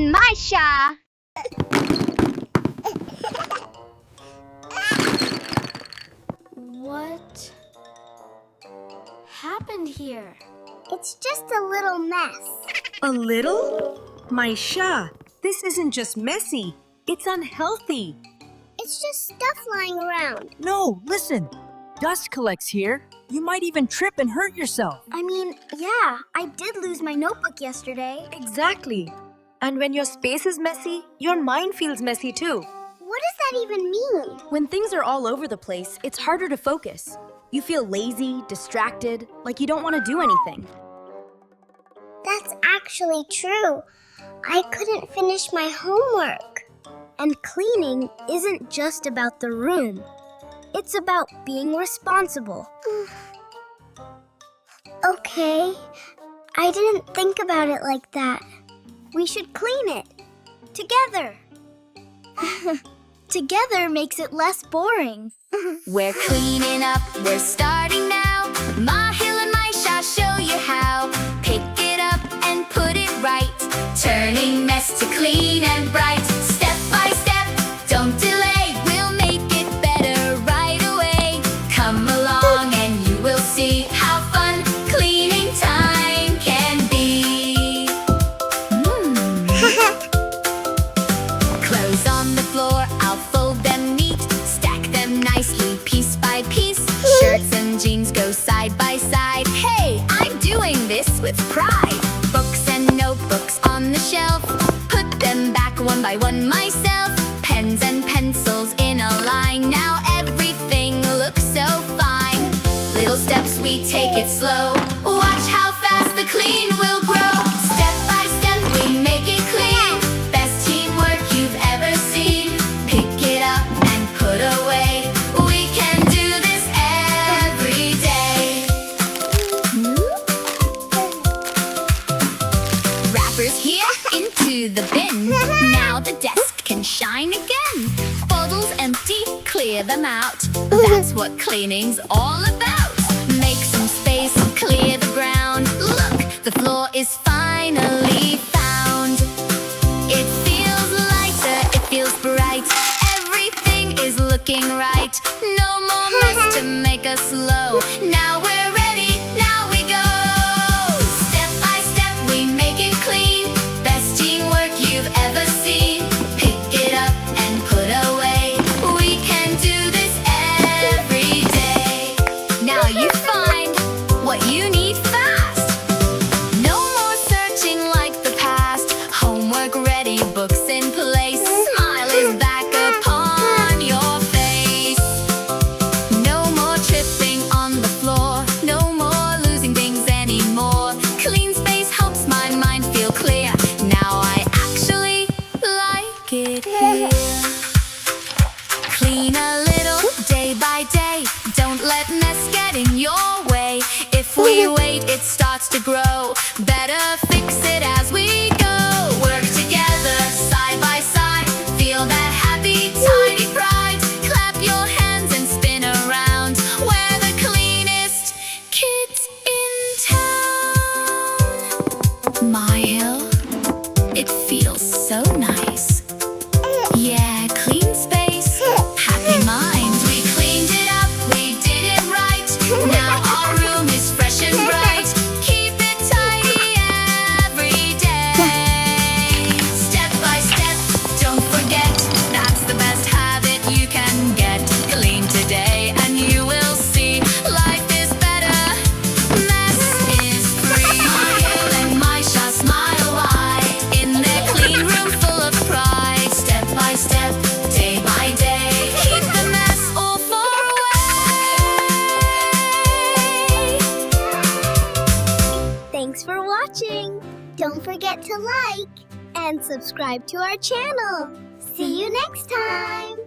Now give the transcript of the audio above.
and Mysha. What happened here? It's just a little mess. A little? Mysha, this isn't just messy. It's unhealthy. It's just stuff lying around. No, listen. Dust collects here. You might even trip and hurt yourself. I mean, yeah, I did lose my notebook yesterday. Exactly. And when your space is messy, your mind feels messy too. What does that even mean? When things are all over the place, it's harder to focus. You feel lazy, distracted, like you don't want to do anything. That's actually true. I couldn't finish my homework. And cleaning isn't just about the room. It's about being responsible. Okay, I didn't think about it like that. We should clean it. Together. Together makes it less boring. We're cleaning up, we're starting now. Maahil and Mysha show you how. Pick it up and put it right. Turning mess to clean and bright. Step by step, don't delay. We'll make it better right away. Come along and you will see how fun cleaning time can be. Clothes on the floor, I'll fold them neat. Stack them nicely, piece by piece. Shirts and jeans go side by side. Hey, I'm doing this with pride. Books and notebooks on the shelf. Put them back one by one myself. Pens and pencils in a line. Now everything looks so fine. Little steps, we take it slow. Watch how fast the clean will grow. Step by step, we make it clean. Best teamwork you've ever seen. Pick it up and put away. We can do this every day. Wrappers here into the bin. Now the desk can shine again. Bottles empty, clear them out. That's what cleaning's all about. Make some space, clear the ground. Look, the floor is finally found. It feels lighter, it feels bright. Everything is looking right. No more mess to make us slow. Now we're ready, now we go. Step by step, we make it clean. Best teamwork you've ever seen. Pick it up and put away. We can do this every day. Now you find what you need fast. No more searching like the past. Homework ready, books in place. Smile is back upon your face. No more tripping on the floor. No more losing things anymore. Clean space helps my mind feel clear. Now I actually like it here. Clean a little day by day. Don't let mess get in your way. If we wait, it starts to grow. Better fix it as we go. Work together, side by side. Feel that happy, tiny pride. Clap your hands and spin around. We're the cleanest kids in town. Maahil, it feels so nice. Yeah, clean space, happy minds. We cleaned it up, we did it right. Now our room is fresh and bright. Keep it tidy every day. Step by step, don't forget. That's the best habit you can get. Clean today and you will see life is better. Mess is free. Maahil and Mysha smile wide in their clean room full of pride. Step by step, day by day, keep the mess all far away. Thanks for watching. Don't forget to like And subscribe to our channel. See you next time.